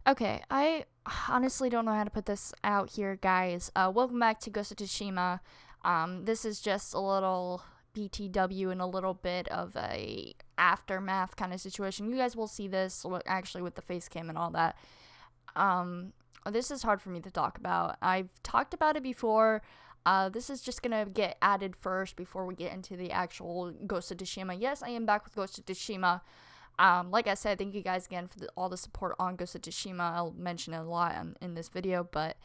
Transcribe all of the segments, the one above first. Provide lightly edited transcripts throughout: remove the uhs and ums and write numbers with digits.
Okay, I honestly don't know how to put this out here, guys. Welcome back to Ghost of Tsushima. This is just a little BTW and a little bit of a aftermath kind of situation. You guys will see this actually with the face cam and all that. Um, this is hard for me to talk about. I've talked about it before. This is just gonna get added first before we get into the actual Ghost of Tsushima. Yes, I am back with Ghost of Tsushima. Like I said, thank you guys again for all the support on Ghost of Tsushima. I'll mention it a lot in this video, but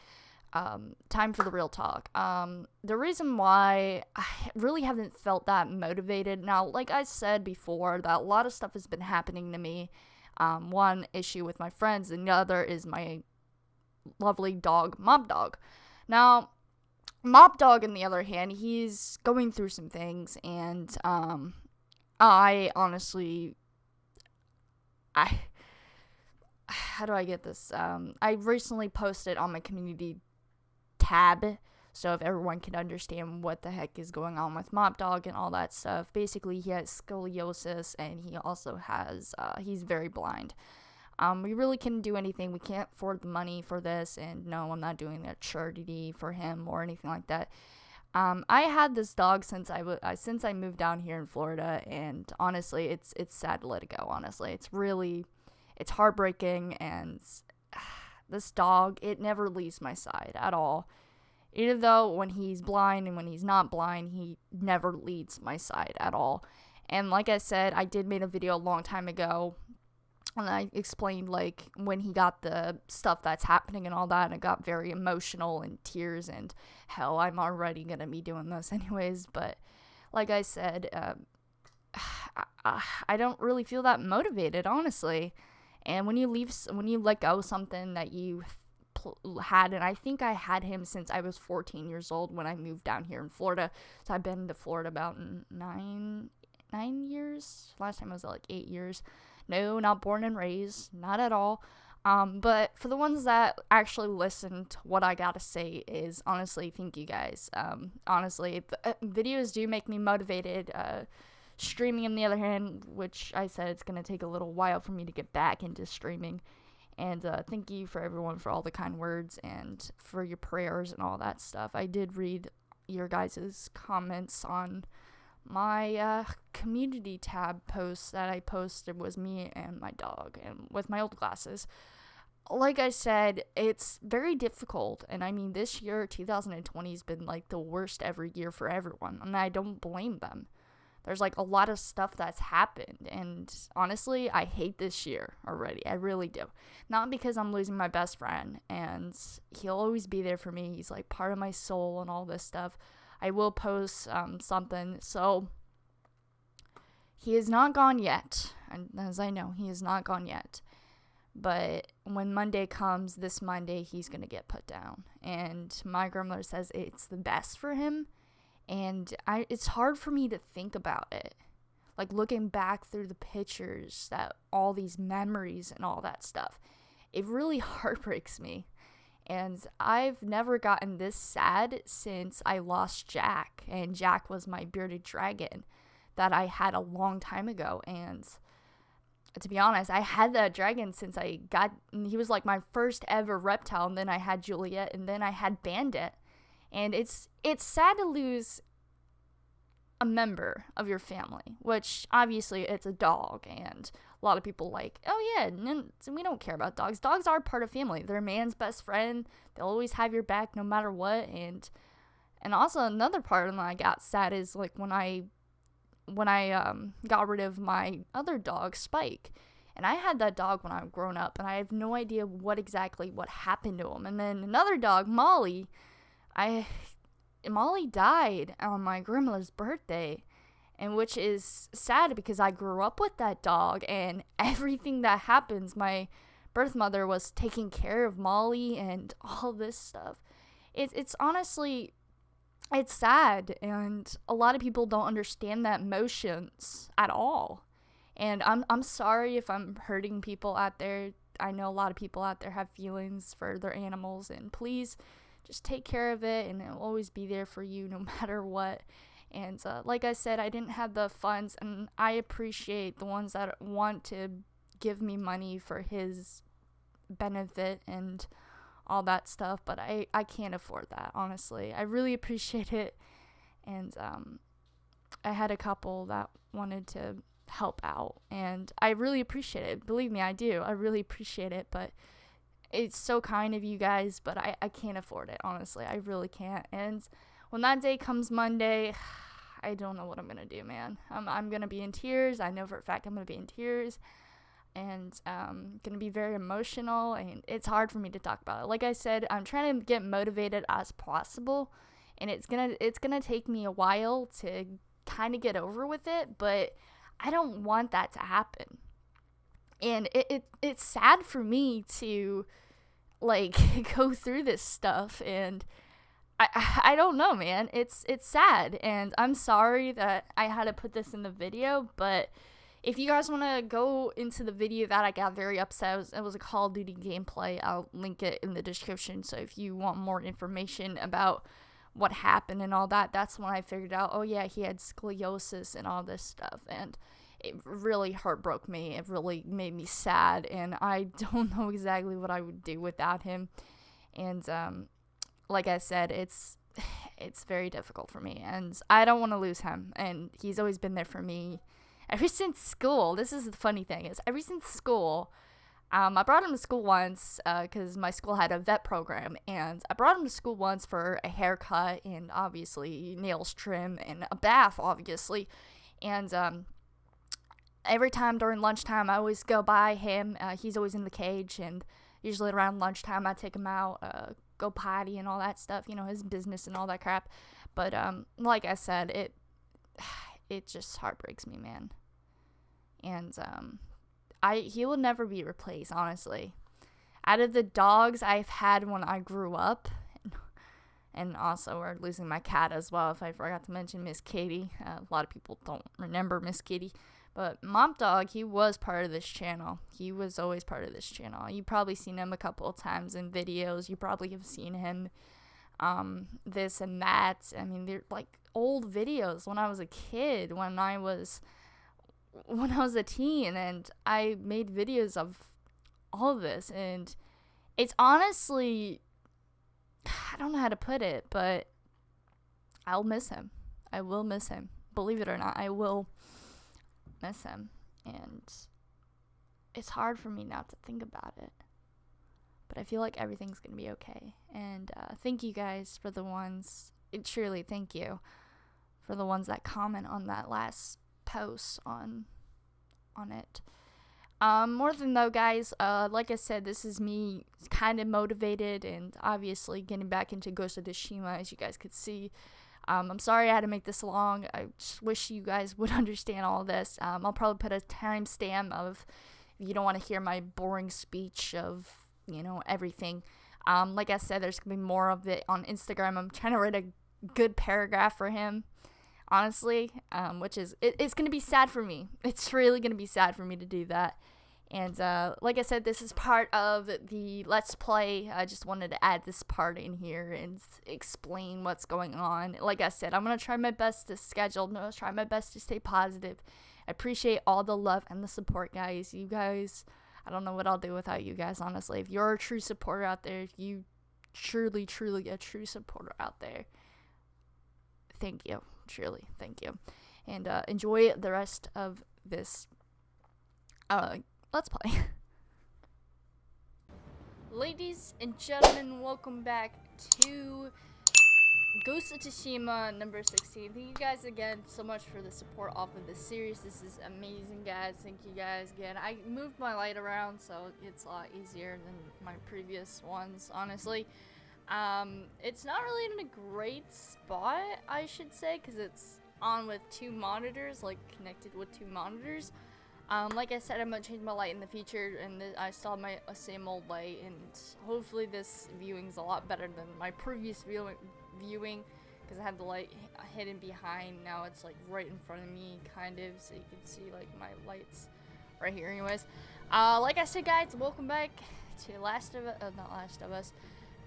time for the real talk. The reason why I really haven't felt that motivated now, like I said before, that a lot of stuff has been happening to me. One issue with my friends, and the other is my lovely dog, Mob Dog. Now, Mob Dog, on the other hand, he's going through some things, and I honestly I how do I get this? I recently posted on my community tab, so if everyone can understand what the heck is going on with Mob Dog and all that stuff. Basically, he has scoliosis, and he also has he's very blind. We really couldn't do anything. We can't afford the money for this, and no, I'm not doing a charity for him or anything like that. I had this dog since I moved down here in Florida, and honestly, it's sad to let it go. Honestly, it's heartbreaking, and this dog, it never leaves my side at all. Even though when he's blind and when he's not blind, he never leaves my side at all. And like I said, I did make a video a long time ago, and I explained like when he got the stuff that's happening and all that, and it got very emotional and tears, and hell, I'm already gonna be doing this anyways. But like I said, I don't really feel that motivated, honestly. And when you let go of something that you had, and I think I had him since I was 14 years old when I moved down here in Florida. So I've been to Florida about nine years. Last time I was like 8 years. No, not born and raised, not at all. But for the ones that actually listen to what I gotta say is, honestly, thank you guys. Honestly, videos do make me motivated. Streaming, on the other hand, which I said it's gonna take a little while for me to get back into streaming. And thank you for everyone for all the kind words and for your prayers and all that stuff. I did read your guys' comments on my community tab post that I posted. Was me and my dog, and with my old glasses. Like I said, it's very difficult, and I mean, this year 2020 has been like the worst ever year for everyone, and I don't blame them. There's like a lot of stuff that's happened, and honestly, I hate this year already. I really do. Not because I'm losing my best friend, and he'll always be there for me. He's like part of my soul and all this stuff. I will post something. So he is not gone yet, and as I know, he is not gone yet. But when Monday comes, this Monday, he's gonna get put down, and my grandmother says it's the best for him, and it's hard for me to think about it. Like looking back through the pictures, that all these memories and all that stuff, it really heartbreaks me. And I've never gotten this sad since I lost Jack. And Jack was my bearded dragon that I had a long time ago. And to be honest, I had that dragon since he was like my first ever reptile. And then I had Juliet, and then I had Bandit. And it's sad to lose a member of your family, which obviously it's a dog, and a lot of people like, oh yeah, we don't care about dogs. Dogs are part of family. They're man's best friend. They'll always have your back no matter what. And also another part that I got sad is like when I got rid of my other dog, Spike. And I had that dog when I was grown up, and I have no idea what happened to him. And then another dog, Molly, Molly died on my grandmother's birthday, and which is sad because I grew up with that dog, and everything that happens, my birth mother was taking care of Molly and all this stuff. It's honestly, it's sad, and a lot of people don't understand that emotions at all. And I'm sorry if I'm hurting people out there. I know a lot of people out there have feelings for their animals, and please just take care of it, and it'll always be there for you no matter what. And like I said, I didn't have the funds, and I appreciate the ones that want to give me money for his benefit and all that stuff, but I can't afford that, honestly. I really appreciate it, and I had a couple that wanted to help out, and I really appreciate it. Believe me, I do. I really appreciate it, but it's so kind of you guys, but I can't afford it, honestly. I really can't. And when that day comes Monday, I don't know what I'm gonna do, man. I'm gonna be in tears. I know for a fact I'm gonna be in tears, and gonna be very emotional, and it's hard for me to talk about it. Like I said, I'm trying to get motivated as possible, and it's gonna take me a while to kind of get over with it, but I don't want that to happen. And it's sad for me to, like, go through this stuff, and I don't know, man. It's sad, and I'm sorry that I had to put this in the video, but if you guys want to go into the video that I got very upset, it was a Call of Duty gameplay. I'll link it in the description, so if you want more information about what happened and all that, that's when I figured out, oh yeah, he had scoliosis and all this stuff, and it really heartbroke me. It really made me sad, and I don't know exactly what I would do without him. And like I said, it's very difficult for me, and I don't want to lose him. And he's always been there for me ever since school. This is the funny thing, is ever since school, I brought him to school once because my school had a vet program, and I brought him to school once for a haircut and obviously nails trim and a bath, obviously. And every time during lunchtime, I always go by him. He's always in the cage, and usually around lunchtime, I take him out, go potty and all that stuff, you know, his business and all that crap. But like I said, it just heartbreaks me, man. And he will never be replaced, honestly. Out of the dogs I've had when I grew up, and also we're losing my cat as well, if I forgot to mention Miss Katie. A lot of people don't remember Miss Katie. But Mop Dog, he was part of this channel. He was always part of this channel. You've probably seen him a couple of times in videos. You probably have seen him this and that. I mean, they're like old videos when I was a kid, when I was a teen, and I made videos of all of this. And it's honestly, I don't know how to put it, but I'll miss him. I will miss him. Believe it or not, I will miss him, and it's hard for me not to think about it, but I feel like everything's gonna be okay. And thank you guys for the ones, truly thank you for the ones that comment on that last post on it. More than though, guys, like I said, this is me kind of motivated and obviously getting back into Ghost of Tsushima, as you guys could see. I'm sorry I had to make this long. I just wish you guys would understand all this. I'll probably put a timestamp of, if you don't want to hear my boring speech of, you know, everything. Like I said, there's going to be more of it on Instagram. I'm trying to write a good paragraph for him, honestly, which is, it's going to be sad for me. It's really going to be sad for me to do that. And like I said, this is part of the Let's Play. I just wanted to add this part in here and explain what's going on. Like I said, I'm going to try my best to schedule. I'm going to try my best to stay positive. I appreciate all the love and the support, guys. You guys, I don't know what I'll do without you guys, honestly. If you're a true supporter out there, if you truly a true supporter out there, thank you. Truly, thank you. And enjoy the rest of this Let's Play. Ladies and gentlemen, welcome back to Ghost of Tsushima number 16. Thank you guys again so much for the support off of this series. This is amazing, guys. Thank you guys again. I moved my light around, so it's a lot easier than my previous ones, honestly. It's not really in a great spot, I should say, because it's on with two monitors, like connected with two monitors. Like I said, I'm going to change my light in the future, and I still have my same old light, and hopefully this viewing's a lot better than my previous viewing, because I had the light hidden behind. Now it's like right in front of me, kind of, so you can see like my lights right here. Anyways, like I said, guys, welcome back to not Last of Us.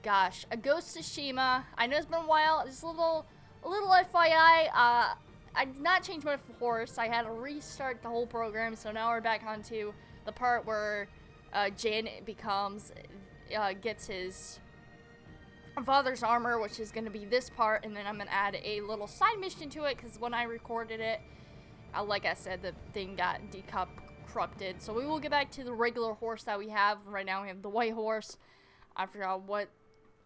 Gosh, a Ghost of Tsushima. I know it's been a while. Just a little FYI. I did not change my horse. I had to restart the whole program, so now we're back onto the part where Jin becomes, gets his father's armor, which is going to be this part, and then I'm going to add a little side mission to it, because when I recorded it, like I said, the thing got corrupted. So we will get back to the regular horse that we have. Right now we have the white horse. I forgot what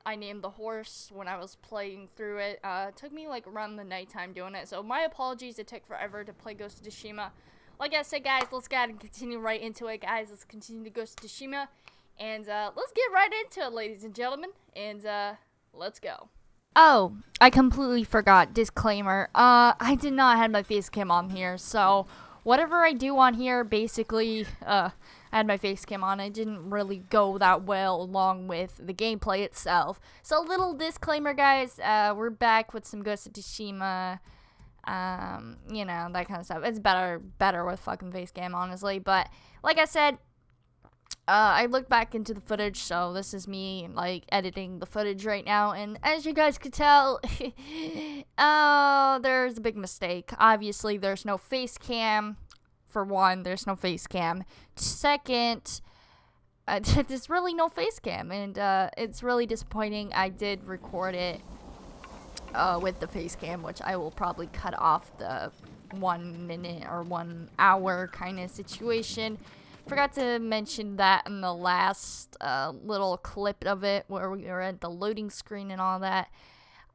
I named the horse when I was playing through it. It took me like around the nighttime doing it, so my apologies, it took forever to play Ghost of Tsushima. Like I said, guys, let's go ahead and continue right into it, guys. Let's continue to Ghost of Tsushima, and let's get right into it, ladies and gentlemen, and let's go. Oh, I completely forgot. Disclaimer. I did not have my face cam on here, so whatever I do on here, basically, I had my face cam on. It didn't really go that well along with the gameplay itself. So, little disclaimer, guys. We're back with some Ghost of Tsushima. You know, that kind of stuff. It's better with fucking face cam, honestly. But, like I said, I looked back into the footage, so this is me, like, editing the footage right now, and as you guys could tell, there's a big mistake. Obviously, there's no face cam. For one, there's no face cam. Second, there's really no face cam, and it's really disappointing. I did record it with the face cam, which I will probably cut off the 1 minute or 1 hour kind of situation. Forgot to mention that in the last little clip of it where we were at the loading screen and all that.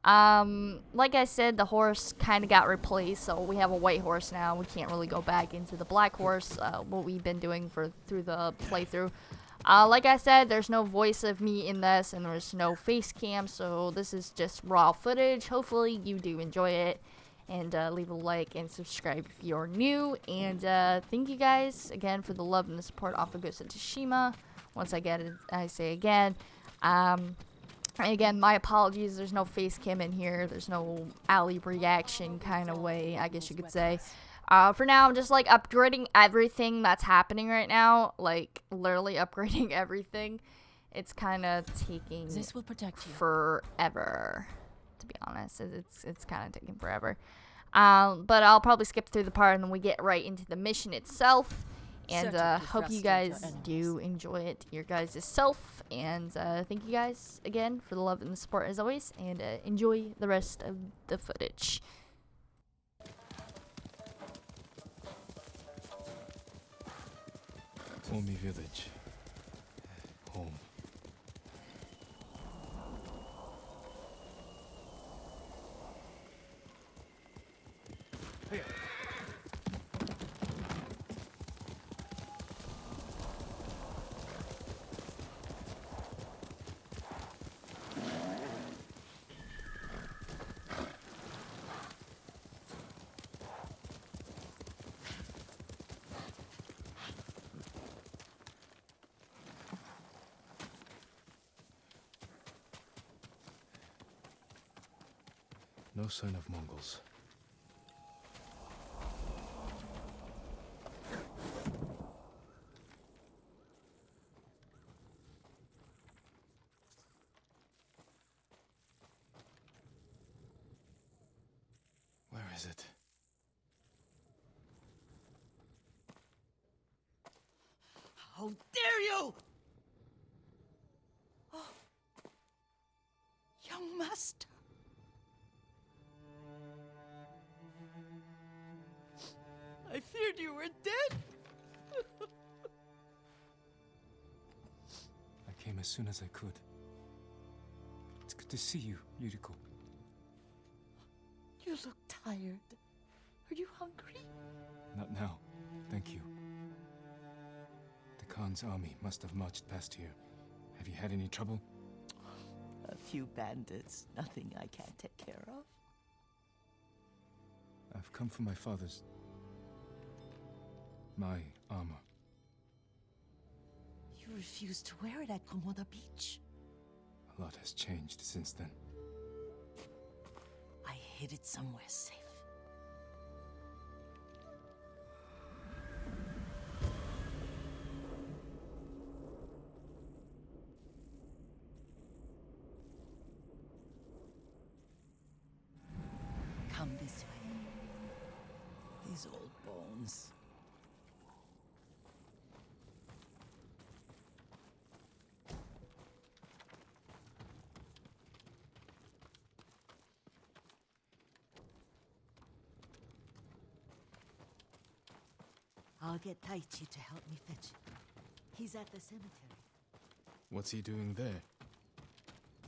Like I said, the horse kind of got replaced, so we have a white horse now. We can't really go back into the black horse, what we've been doing through the playthrough. Like I said, there's no voice of me in this, and there's no face cam, so this is just raw footage. Hopefully you do enjoy it, and leave a like and subscribe if you're new, and thank you guys again for the love and the support off of Ghost of Tsushima. Once I get it, I say again. Again, my apologies, there's no face cam in here, there's no Allie reaction kind of way, I guess you could say. For now, I'm just, like, upgrading everything that's happening right now, like, literally upgrading everything. It's kind of taking forever, to be honest. It's kind of taking forever. But I'll probably skip through the part and then we get right into the mission itself. And hope you guys do enjoy it your guys' self. And thank you guys again for the love and the support as always. And enjoy the rest of the footage. Omi village. Home. Hey. No sign of Mongols. Where is it? How dare you! Oh. Young master. I feared you were dead. I came as soon as I could. It's good to see you, Yurkio. You look tired. Are you hungry? Not now, thank you. The Khan's army must have marched past here. Have you had any trouble? A few bandits. Nothing I can't take care of. I've come for my father's... my armor. You refused to wear it at Komoda Beach. A lot has changed since then. I hid it somewhere safe. Come this way. These old bones. I'll get Taichi to help me fetch it. He's at the cemetery, What's he doing there?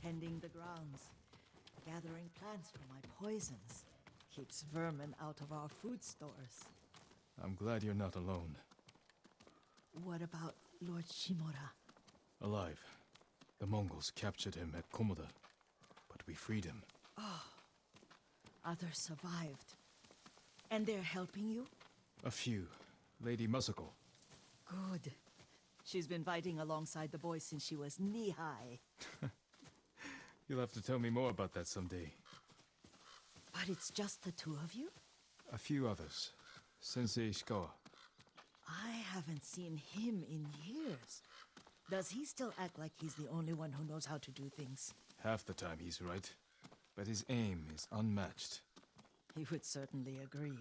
tending the grounds, gathering plants for my poisons. Keeps vermin out of our food stores. I'm glad you're not alone. What about Lord Shimura? Alive. The Mongols captured him at Komoda, but we freed him. Others survived. And they're helping you? A few. Lady Masako. Good. She's been fighting alongside the boys since she was knee-high. You'll have to tell me more about that someday. But it's just the two of you? A few others. Sensei Ishikawa. I haven't seen him in years. Does he still act like he's the only one who knows how to do things? Half the time he's right, but his aim is unmatched. He would certainly agree.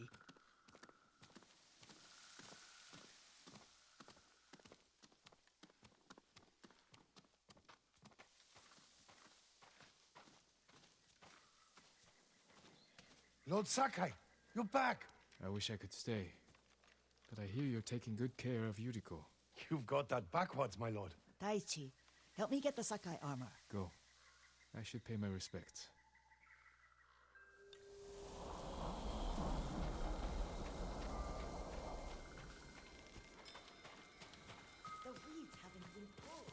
Lord Sakai, you're back. I wish I could stay, but I hear you're taking good care of Yuriko. You've got that backwards, my lord. Taichi, help me get the Sakai armor. Go. I should pay my respects. The weeds haven't been pulled.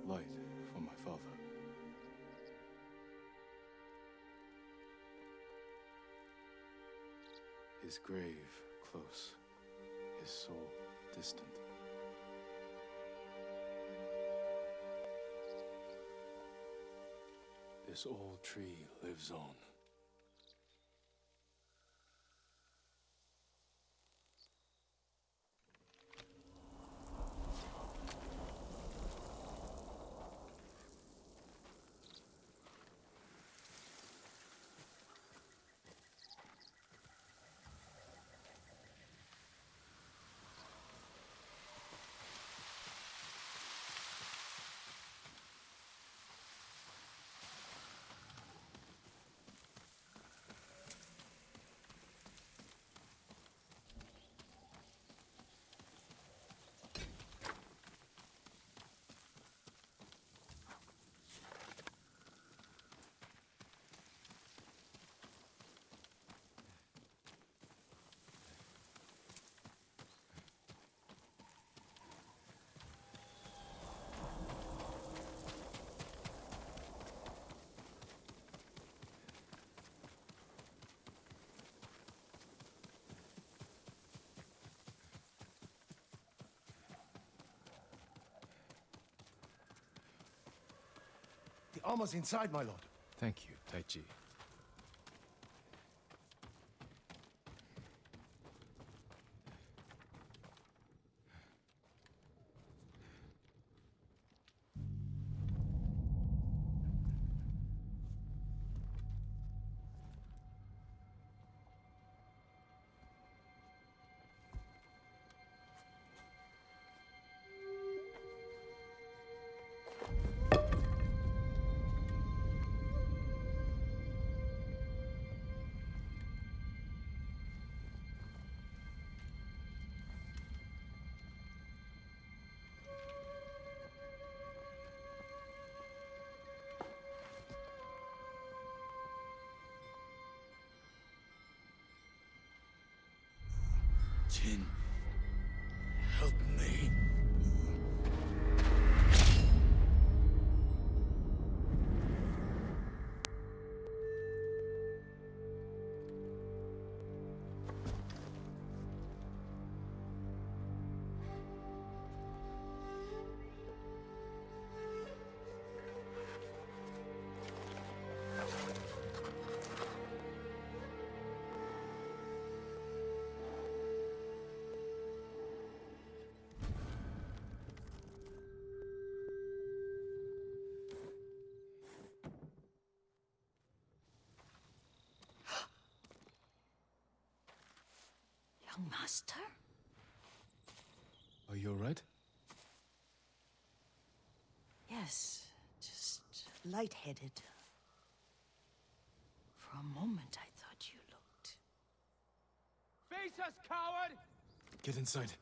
Light for my father. His grave close, his soul distant. This old tree lives on. The armor's inside, my lord. Thank you, Taichi. Jin, help me. Young master? Are you alright? Yes, just lightheaded. For a moment, I thought you looked... Face us, coward! Get inside.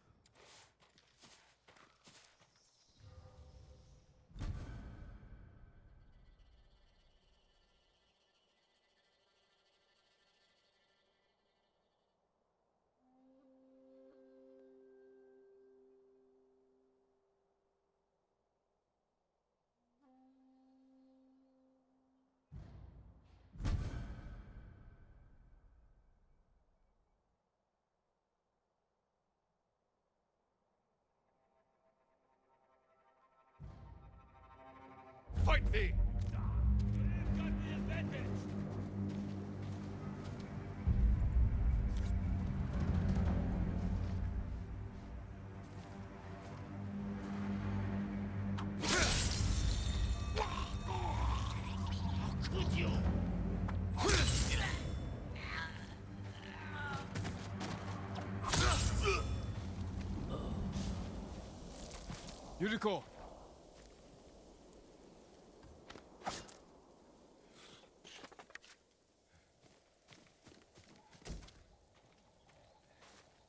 Fight me! You've got the advantage! How could you? Yuriko!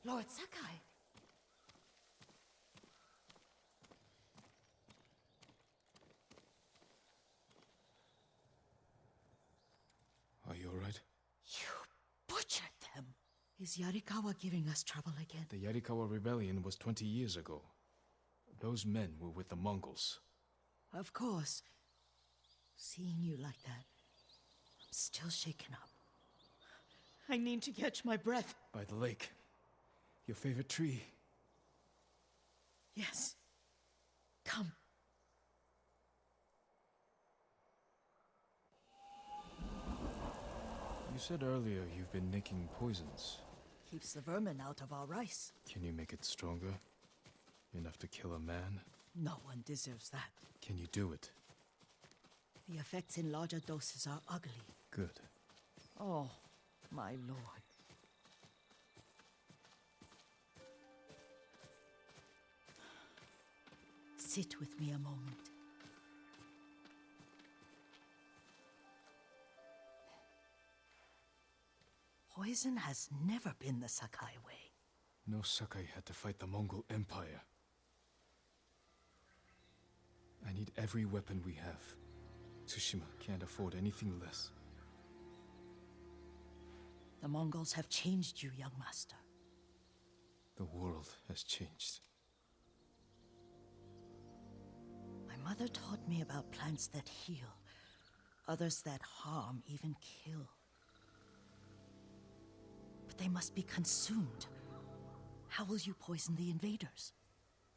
Lord Sakai! Are you alright? You butchered them! Is Yarikawa giving us trouble again? The Yarikawa rebellion was 20 years ago. Those men were with the Mongols. Of course. Seeing you like that, I'm still shaken up. I need to catch my breath. By the lake. Your favorite tree. Yes. Come. You said earlier you've been making poisons. Keeps the vermin out of our rice. Can you make it stronger? Enough to kill a man? No one deserves that. Can you do it? The effects in larger doses are ugly. Good. Oh, my lord. Sit with me a moment. Poison has never been the Sakai way. No Sakai had to fight the Mongol Empire. I need every weapon we have. Tsushima can't afford anything less. The Mongols have changed you, young master. The world has changed. My mother taught me about plants that heal, others that harm, even kill. But they must be consumed. How will you poison the invaders?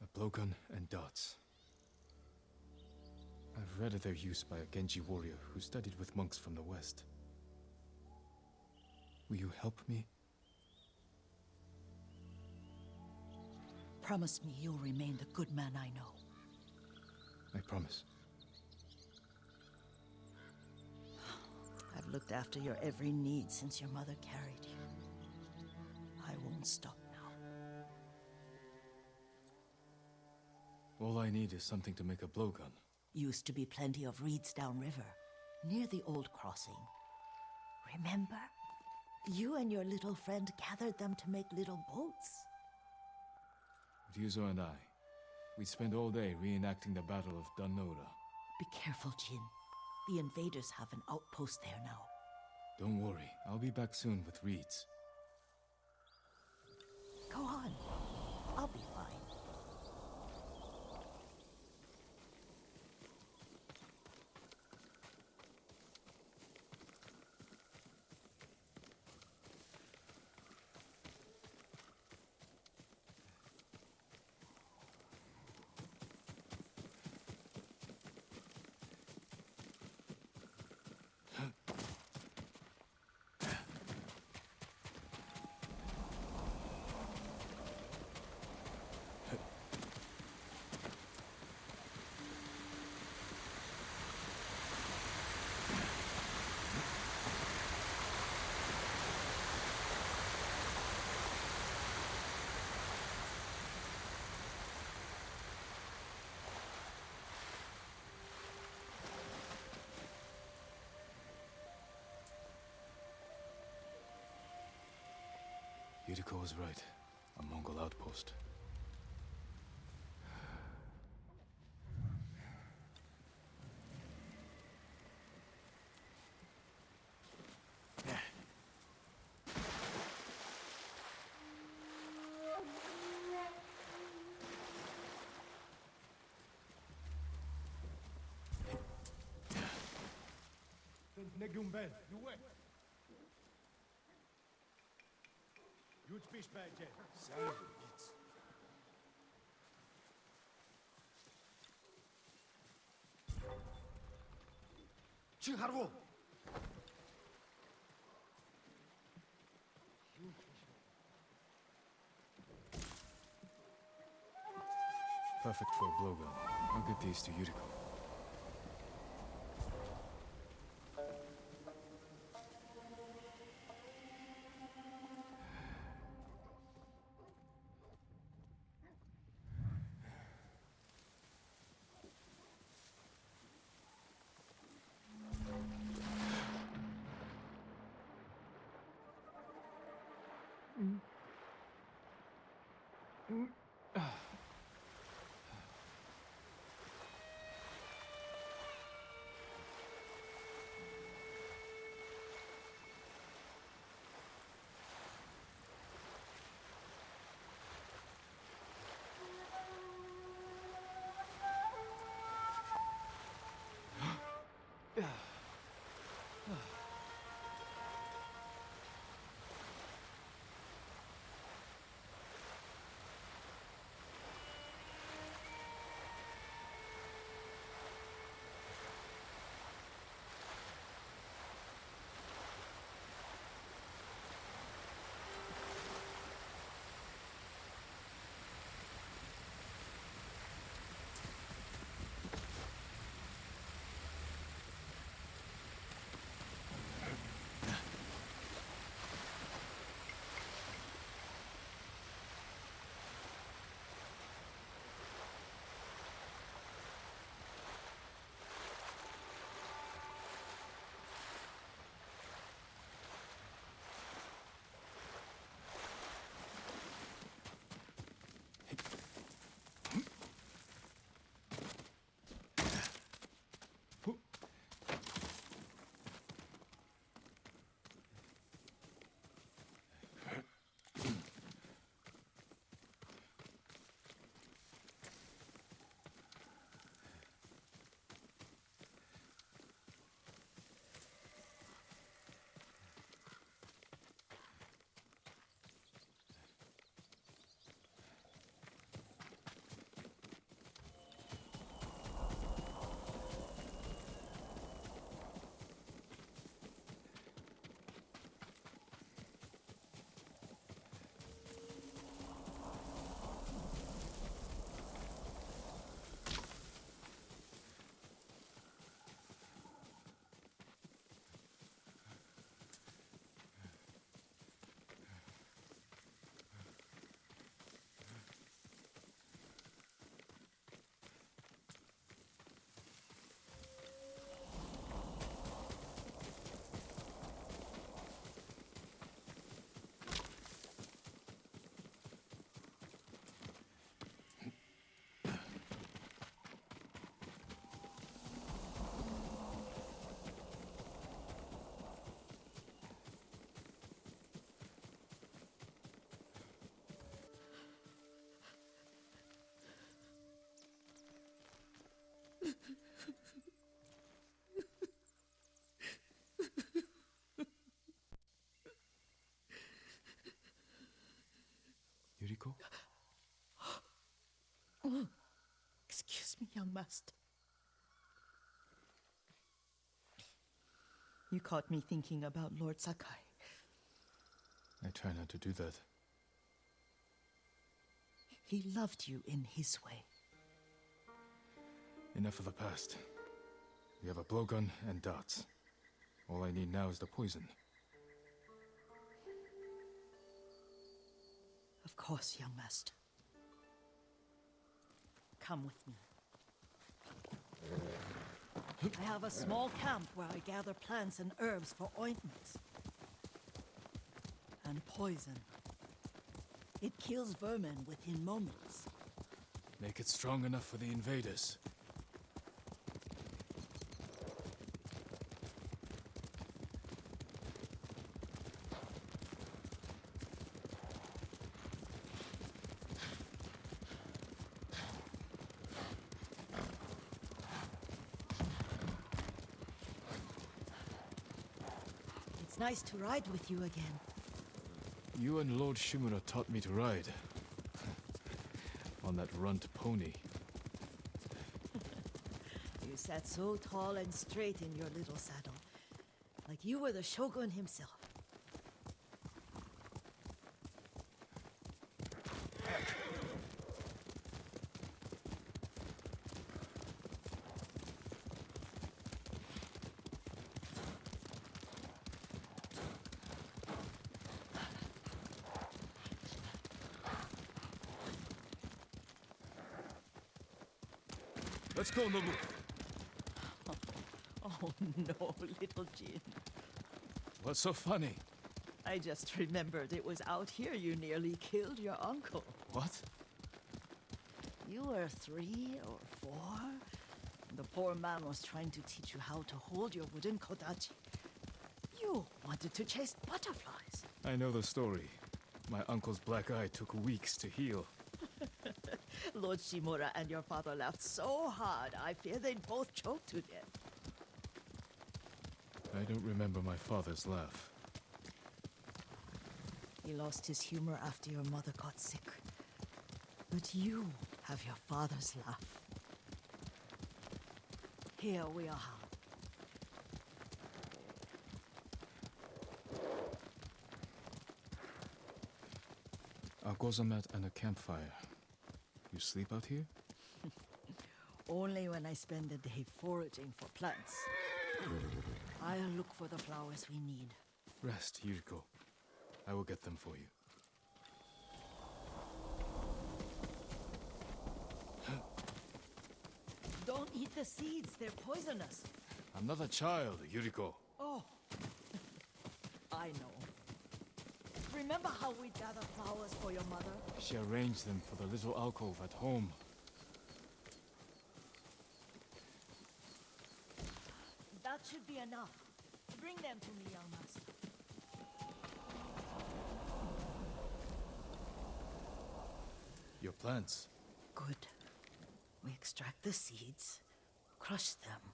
A blowgun and darts. I've read of their use by a Genji warrior who studied with monks from the west. Will you help me? Promise me you'll remain the good man I know. I promise. I've looked after your every need since your mother carried you. I won't stop now. All I need is something to make a blowgun. Used to be plenty of reeds downriver, near the old crossing. Remember? You and your little friend gathered them to make little boats. Ryuzo and I, we spent all day reenacting the Battle of Danora. Be careful, Jin. The invaders have an outpost there now. Don't worry, I'll be back soon with reeds. Go on. Yuriko was right. A Mongol outpost. Negumbel, you wait. You'd speak bad, Jen. Son of a bitch. Chiharvo! Perfect for a blowgun. I'll get these to Yuriko. Yuriko? Excuse me, young master. You caught me thinking about Lord Sakai. I try not to do that. He loved you in his way. Enough of the past. We have a blowgun and darts. All I need now is the poison. Of course, young master. Come with me. I have a small camp where I gather plants and herbs for ointments. And poison It kills vermin within moments. Make it strong enough for the invaders. It's nice to ride with you again. You and Lord Shimura taught me to ride. On that runt pony. You sat so tall and straight in your little saddle, like you were the shogun himself. Let's go, Nobu. Oh no, little Jin. What's so funny? I just remembered it was out here you nearly killed your uncle. What? You were 3 or 4. The poor man was trying to teach you how to hold your wooden kodachi. You wanted to chase butterflies. I know the story. My uncle's black eye took weeks to heal. Lord Shimura and your father laughed so hard, I fear they'd both choke to death. I don't remember my father's laugh. He lost his humor after your mother got sick. But you have your father's laugh. Here we are. A gozamat and a campfire. You sleep out here? Only when I spend the day foraging for plants. I'll look for the flowers we need. Rest, Yuriko. I will get them for you. Don't eat the seeds, they're poisonous. I'm not a child, Yuriko. Oh, I know. Remember how we gathered flowers for your mother? She arranged them for the little alcove at home. That should be enough. Bring them to me, young master. Your plants. Good. We extract the seeds, crush them,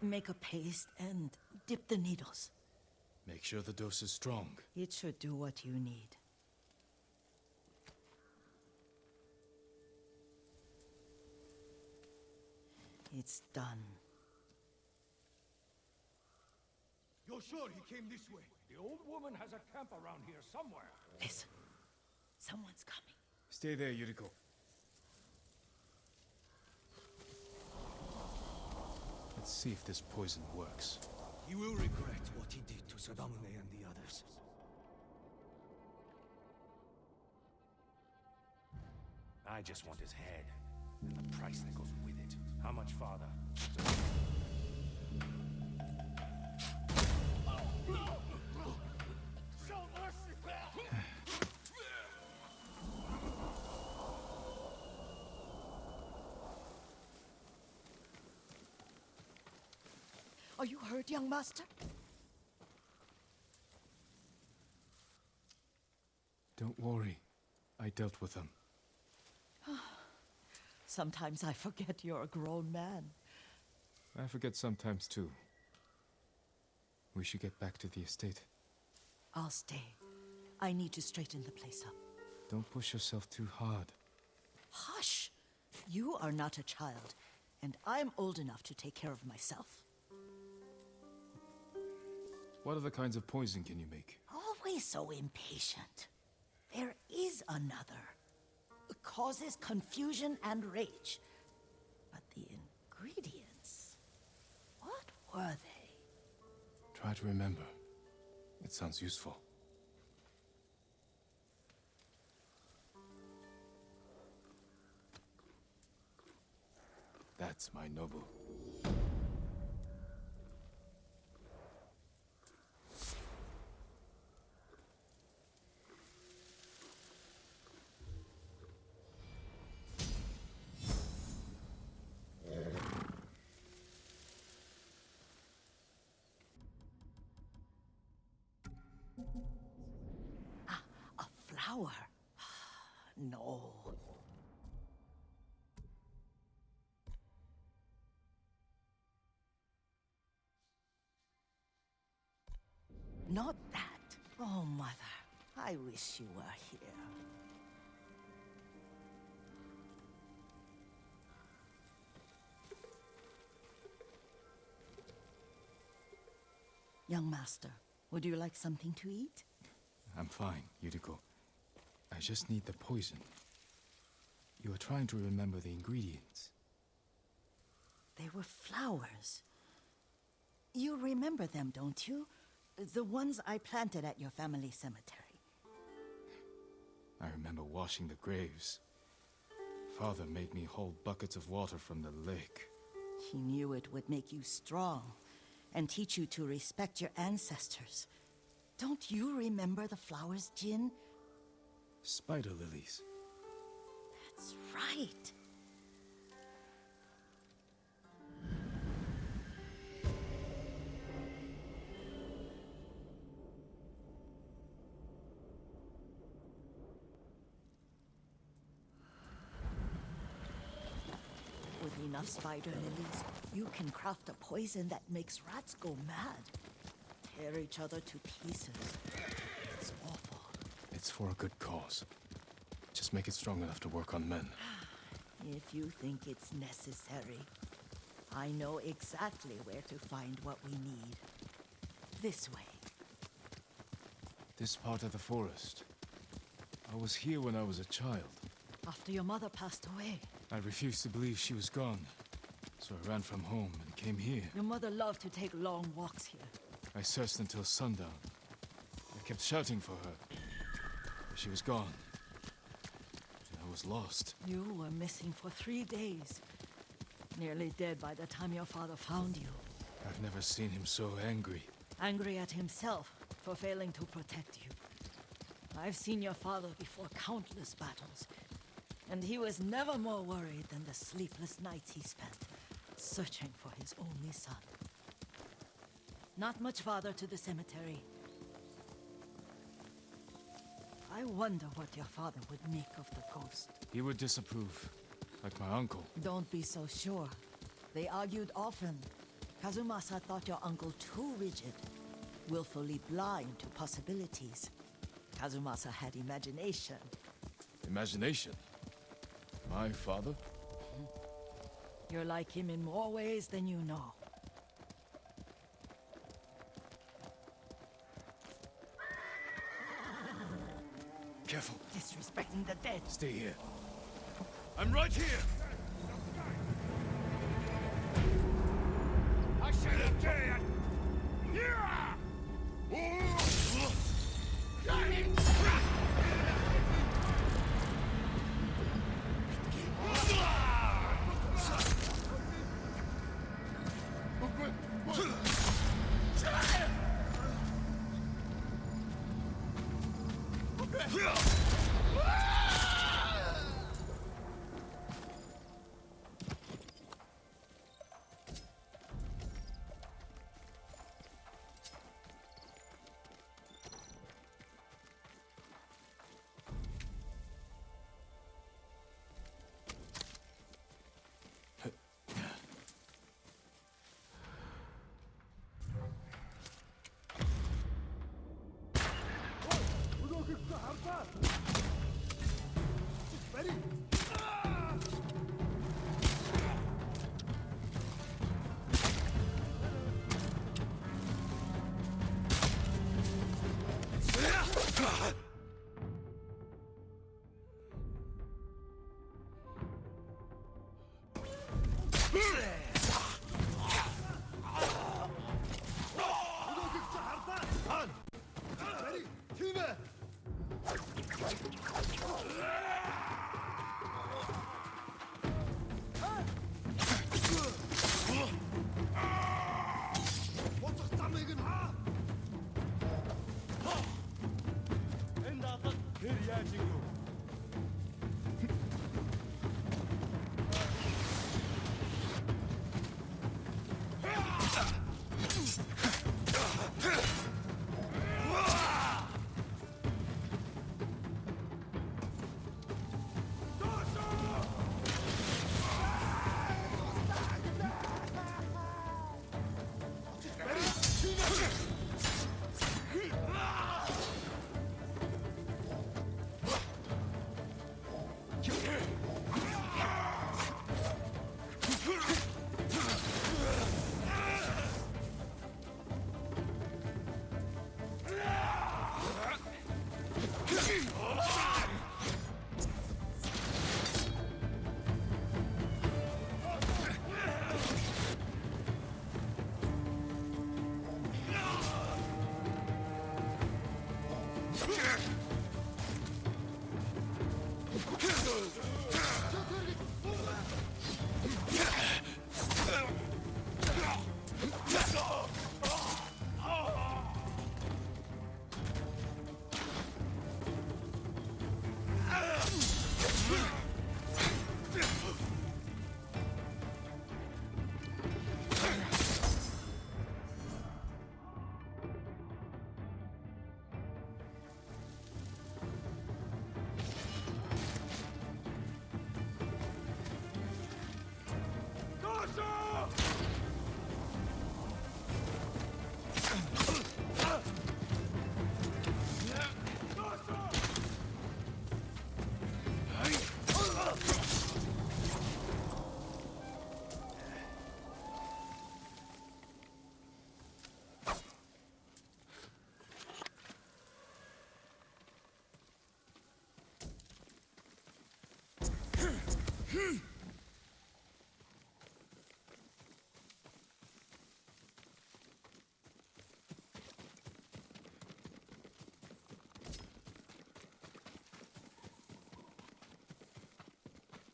make a paste, and dip the needles. Make sure the dose is strong. It should do what you need. It's done. You're sure he came this way? The old woman has a camp around here somewhere. Listen, someone's coming. Stay there, Yuriko. Let's see if this poison works. He will regret what he did to Sadamune and the others. I just want his head, and the price that goes with it. How much farther? Are you hurt, young master? Don't worry. I dealt with them. Sometimes I forget you're a grown man. I forget sometimes too. We should get back to the estate. I'll stay. I need to straighten the place up. Don't push yourself too hard. Hush! You are not a child, and I'm old enough to take care of myself. What other kinds of poison can you make? Always so impatient. There is another. It causes confusion and rage. But the ingredients... what were they? Try to remember. It sounds useful. That's my Nobu. flower. No. Not that. Oh, Mother, I wish you were here. Young master, would you like something to eat? I'm fine, Yuriko. I just need the poison. You are trying to remember the ingredients. They were flowers. You remember them, don't you? The ones I planted at your family cemetery. I remember washing the graves. Father made me hold buckets of water from the lake. He knew it would make you strong and teach you to respect your ancestors. Don't you remember the flowers, Jin? Spider lilies. That's right. With enough spider lilies, you can craft a poison that makes rats go mad. Tear each other to pieces. It's awful. It's for a good cause. Just make it strong enough to work on men. If you think it's necessary, I know exactly where to find what we need. This way. This part of the forest. I was here when I was a child. After your mother passed away. I refused to believe she was gone. So I ran from home and came here. Your mother loved to take long walks here. I searched until sundown. I kept shouting for her. But she was gone. And I was lost. You were missing for 3 days. Nearly dead by the time your father found you. I've never seen him so angry. Angry at himself for failing to protect you. I've seen your father before countless battles. And he was never more worried than the sleepless nights he spent searching for his only son. Not much farther to the cemetery. I wonder what your father would make of the ghost. He would disapprove, like my uncle. Don't be so sure. They argued often. Kazumasa thought your uncle too rigid, willfully blind to possibilities. Kazumasa had imagination. Imagination? My father? You're like him in more ways than you know. Careful. Disrespecting the dead. Stay here. I'm right here! I said it dead! Yeah!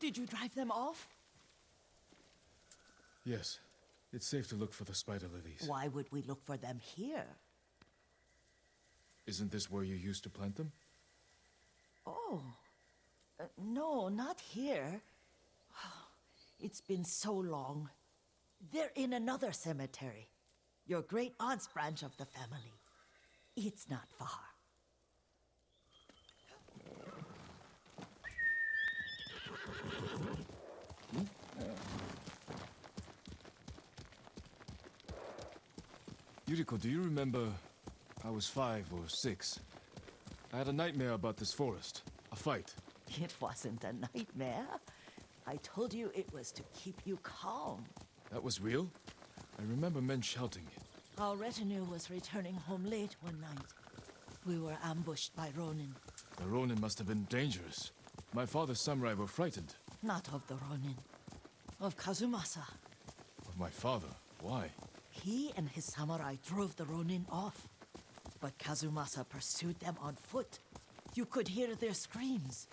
Did you drive them off? Yes. It's safe to look for the spider lilies. Why would we look for them here? Isn't this where you used to plant them? Oh. No, not here. It's been so long. They're in another cemetery. Your great aunt's branch of the family. It's not far. Yuriko, do you remember? I was 5 or 6. I had a nightmare about this forest. A fight. It wasn't a nightmare. I told you it was to keep you calm. That was real? I remember men shouting. Our retinue was returning home late one night. We were ambushed by Ronin. The Ronin must have been dangerous. My father's samurai were frightened. Not of the Ronin. Of Kazumasa. Of my father? Why? He and his samurai drove the Ronin off. But Kazumasa pursued them on foot. You could hear their screams.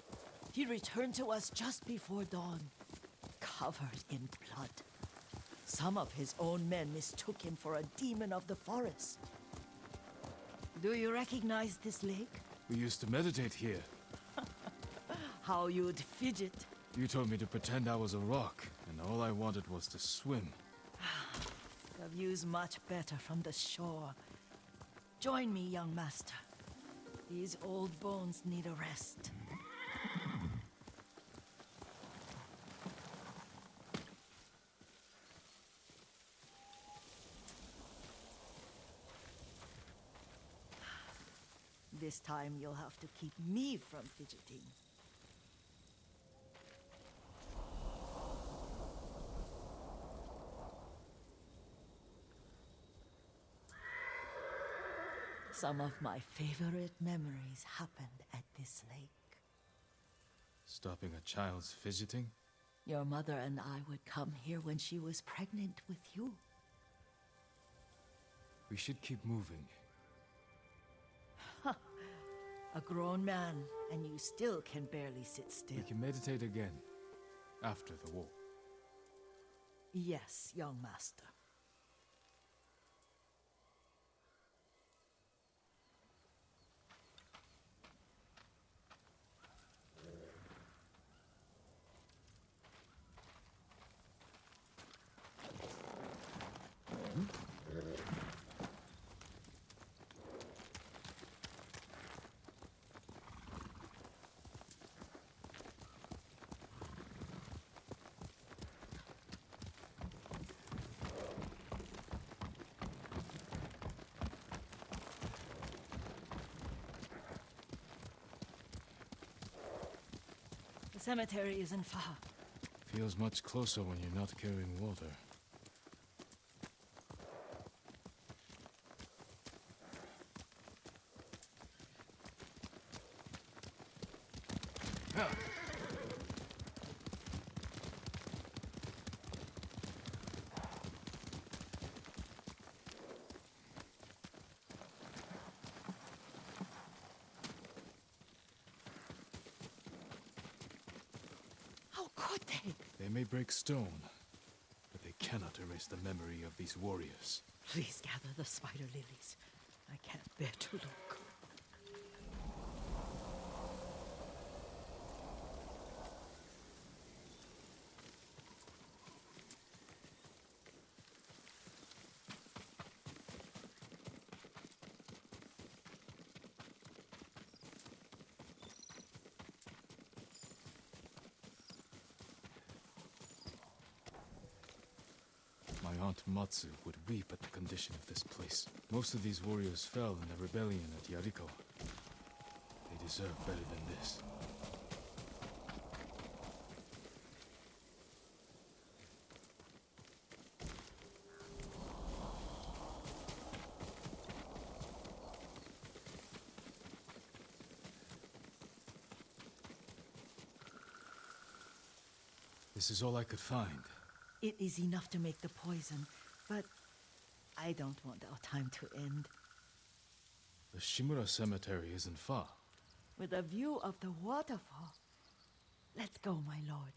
He returned to us just before dawn, covered in blood. Some of his own men mistook him for a demon of the forest. Do you recognize this lake? We used to meditate here. How you'd fidget. You told me to pretend I was a rock, and all I wanted was to swim. The view's much better from the shore. Join me, young master. These old bones need a rest. This time you'll have to keep me from fidgeting. Some of my favorite memories happened at this lake. Stopping a child's fidgeting? Your mother and I would come here when she was pregnant with you. We should keep moving. A grown man, and you still can barely sit still. We can meditate again. After the war. Yes, young master. The cemetery isn't far. Feels much closer when you're not carrying water. How could they? They may break stone, but they cannot erase the memory of these warriors. Please gather the spider lilies. I can't bear to look. My aunt Matsu would weep at the condition of this place. Most of these warriors fell in the rebellion at Yurkio. They deserve better than this. This is all I could find. It is enough to make the poison, but I don't want our time to end. The Shimura Cemetery isn't far. With a view of the waterfall. Let's go, my lord.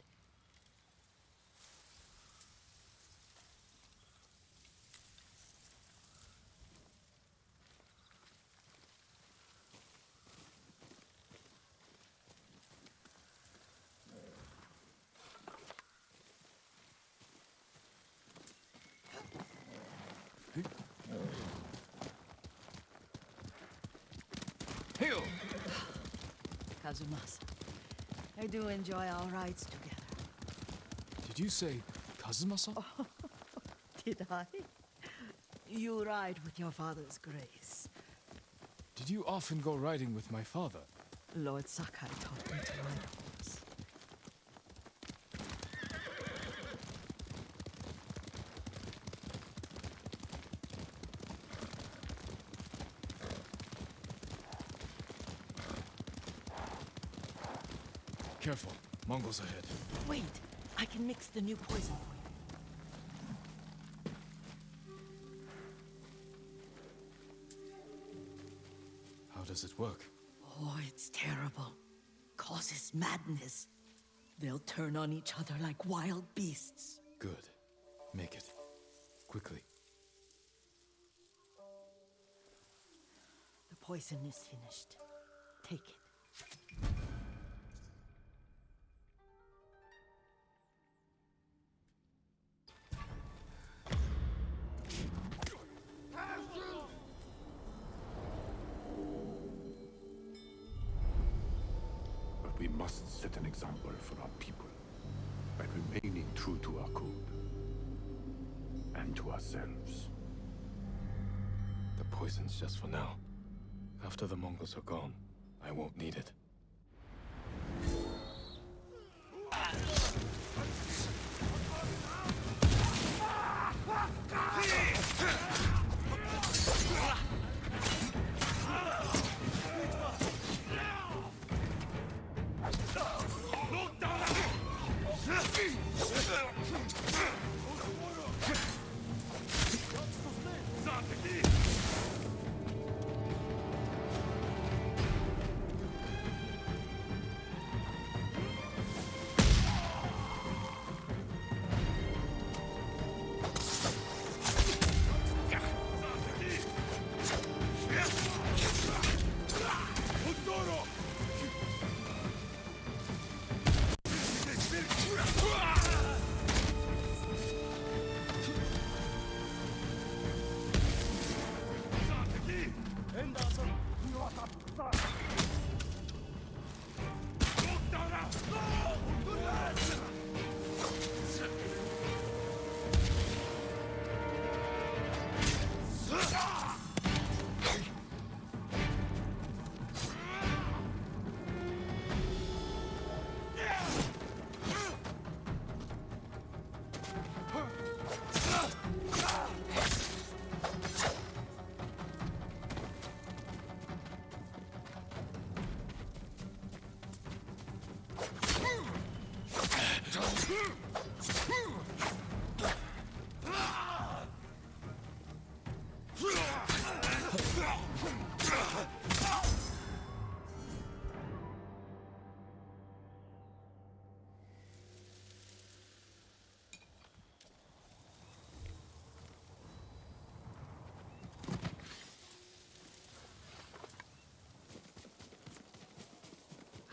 Yurkio! Kazumasa, I do enjoy our rides together. Did you say Kazuma-san? Did I? You ride with your father's grace. Did you often go riding with my father? Lord Sakai taught me to ride a horse. Careful, Mongols ahead. Wait, I can mix the new poison for you. How does it work? Oh, it's terrible. Causes madness. They'll turn on each other like wild beasts. Good. Make it. Quickly. The poison is finished. Take it. But we must set an example for our people by remaining true to our code and to ourselves. The poison's just for now. After the Mongols are gone, I won't need it.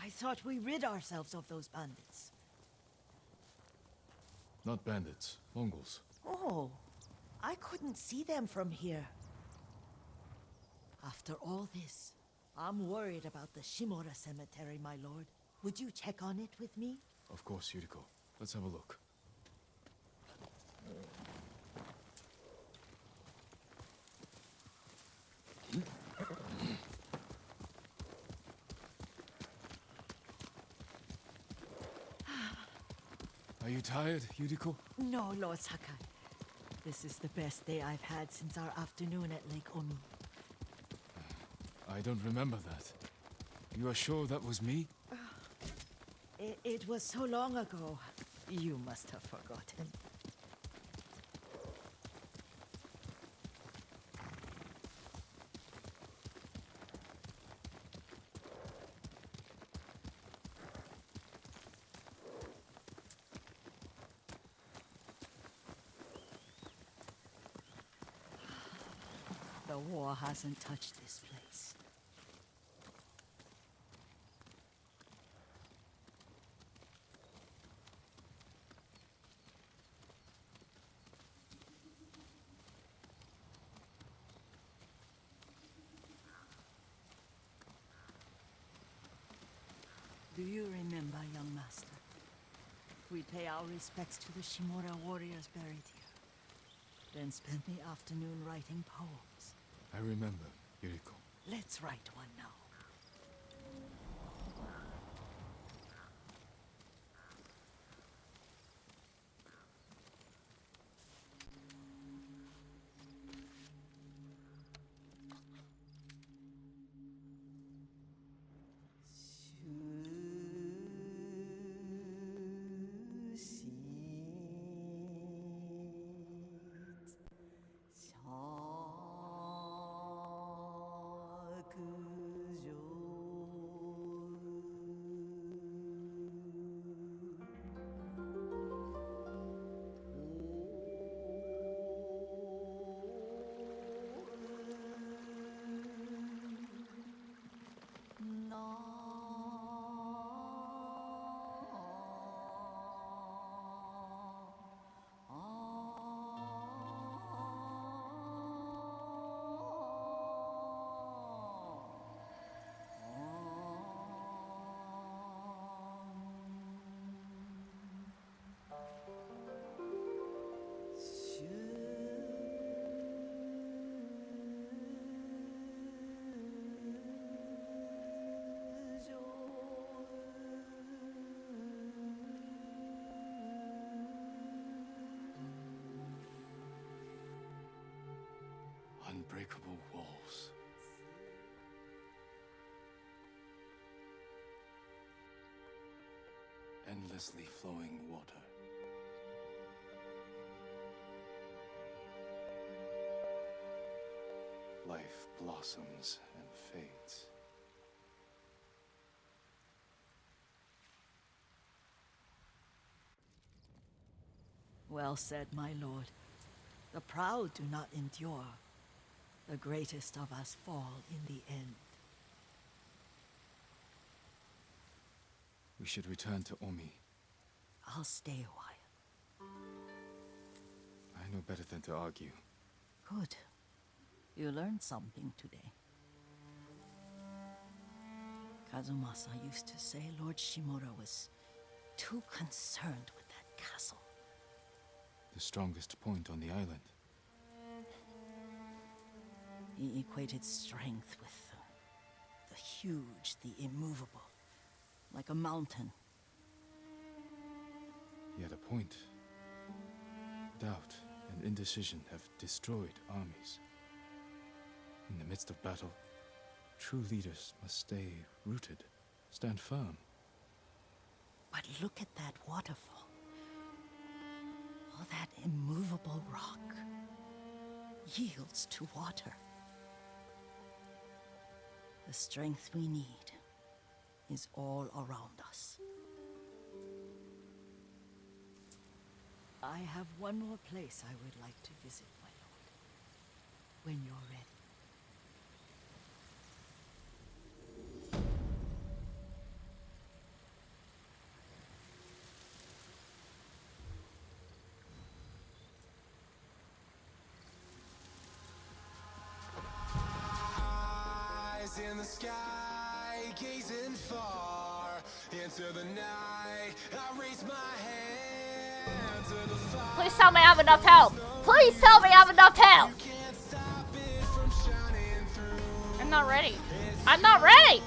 I thought we rid ourselves of those bandits. Not bandits, Mongols. Oh, I couldn't see them from here. After all this, I'm worried about the Shimura cemetery, my lord. Would you check on it with me? Of course, Yuriko. Let's have a look. Are you tired, Yuriko? No, Lord Sakai. This is the best day I've had since our afternoon at Lake Omi. I don't remember that. You are sure that was me? It was so long ago. You must have forgotten. The war hasn't touched this place. Do you remember, young master? We pay our respects to the Shimura warriors buried here, then spent the afternoon writing poems. I remember, Yuriko. Let's write one now. Unbreakable walls. Endlessly flowing water. Life blossoms and fades. Well said, my lord. The proud do not endure. The greatest of us fall in the end. We should return to Omi. I'll stay a while. I know better than to argue. Good. You learned something today. Kazumasa used to say Lord Shimura was too concerned with that castle. The strongest point on the island. He equated strength with the huge, the immovable, like a mountain. He had a point. Doubt and indecision have destroyed armies. In the midst of battle, true leaders must stay rooted, stand firm. But look at that waterfall. All that immovable rock yields to water. The strength we need is all around us. I have one more place I would like to visit, my lord. When you're ready. In the sky, gazing far into the night, I raise my hand to the fire. Please tell me I have enough help. Please tell me I have enough help. Can't stop it from shining through. I'm not ready. I'm not ready.